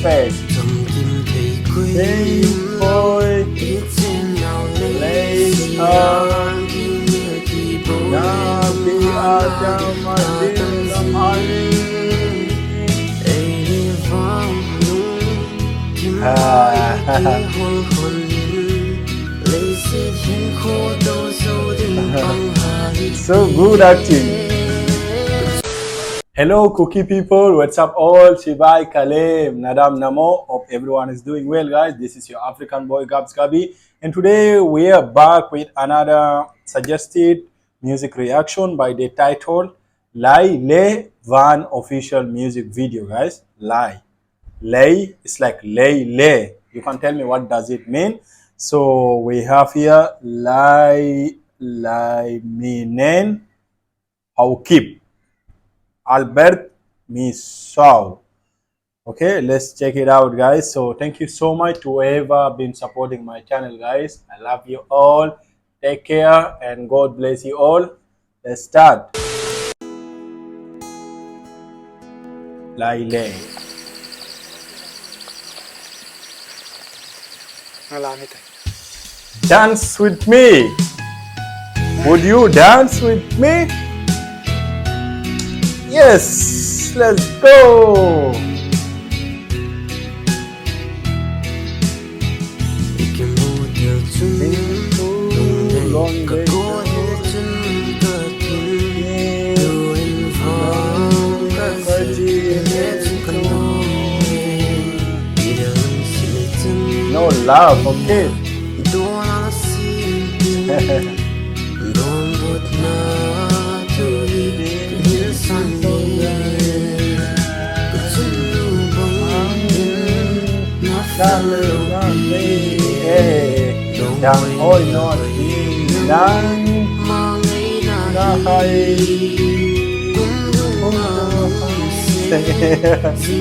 face. So good acting. Hello Kuki people, what's up all? Sepai Kalem, Nadam Namo. Hope everyone is doing well, guys. This is your African boy Gabs Gabi, and today we are back with another suggested music reaction by the title LEI LEHVAN official music video, guys. LEI LEI, it's like LEI LEH. You can tell me what does it mean. So we have here Lalminlen Haokip, ALBERT MISAO. Okay, let's check it out, guys. So thank you so much to whoever been supporting my channel, guys. I love you all. Take care and God bless you all. Let's start. LEI LEH. Dance with me. Would you dance with me? Yes, let's go. No love, okay.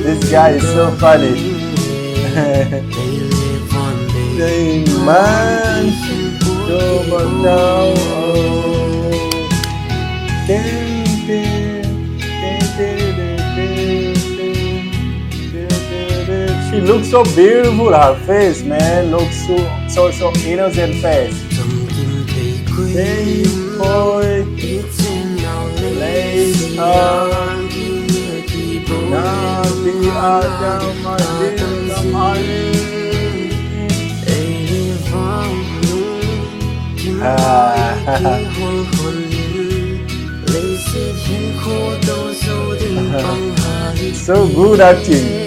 This guy is so funny. Man, she looks so beautiful. Her face, man, looks so innocent face. So good acting.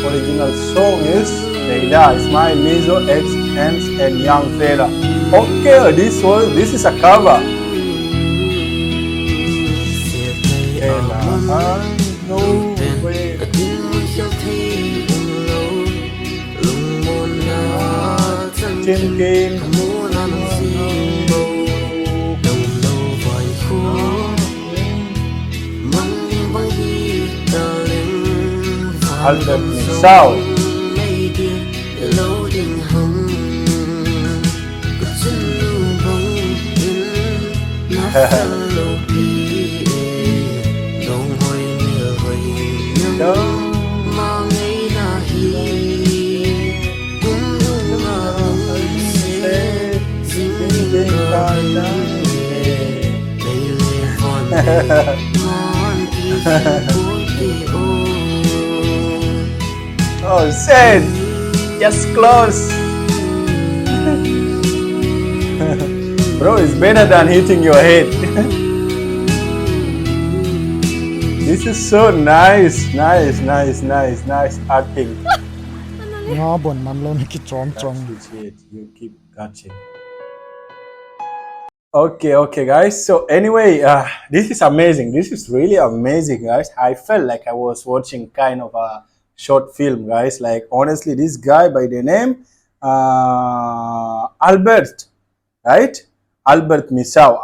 Original song is LEI Smile Mizo X Ants and Young Fella. Okay, this is a cover. ALBERT MISAO. Oh, sad. Just close. Bro, it's better than hitting your head. This is so nice acting. You keep catching. Okay guys, so anyway, this is amazing. This is really amazing, guys. I felt like I was watching kind of a short film, guys. Like honestly, this guy by the name Albert, right? Albert Misao.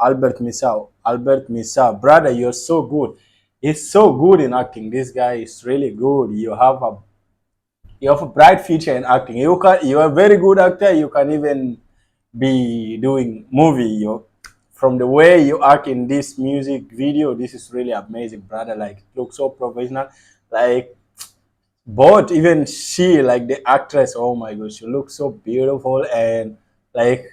Brother, you're so good. He's so good in acting. This guy is really good. You have a bright future in acting. You're a very good actor. You can even be doing movie. From the way you act in this music video, this is really amazing, brother. Like, look so professional. Like, both, even she, like the actress, oh my god, she looks so beautiful, and like,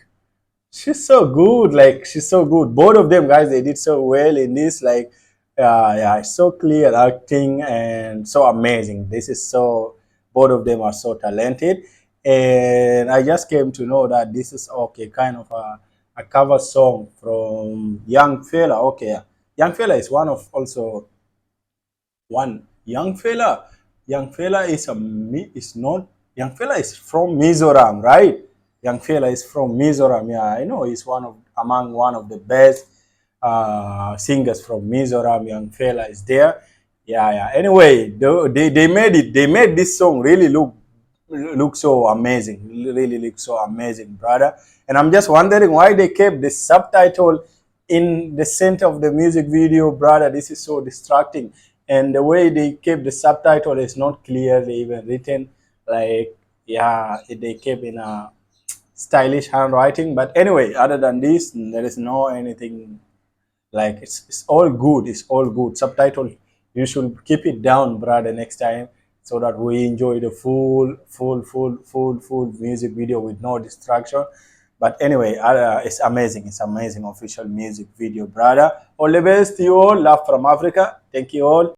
she's so good. Like, she's so good. Both of them, guys, they did so well in this. Like, yeah, it's so clear acting and so amazing. This is so. Both of them are so talented, and I just came to know that this is okay, kind of a cover song from Young Fella. Okay, yeah. Young Fella is one of also one young fella. Young fella is not young fella is from Mizoram, right? Young fella is from Mizoram. Yeah, I know he's one of the best singers from Mizoram. Young fella is there. Yeah, yeah. Anyway, they made it. They made this song really look so amazing. Really look so amazing, brother. And I'm just wondering why they kept the subtitle in the center of the music video, brother. This is so distracting. And the way they kept the subtitle is not clearly even written. Like, yeah, they kept in a stylish handwriting. But anyway, other than this, there is no anything. Like, it's all good. It's all good. Subtitle, you should keep it down, brother, next time, so that we enjoy the full music video with no distraction. But anyway, it's amazing. It's amazing official music video, brother. All the best to you all. Love from Africa. Thank you all.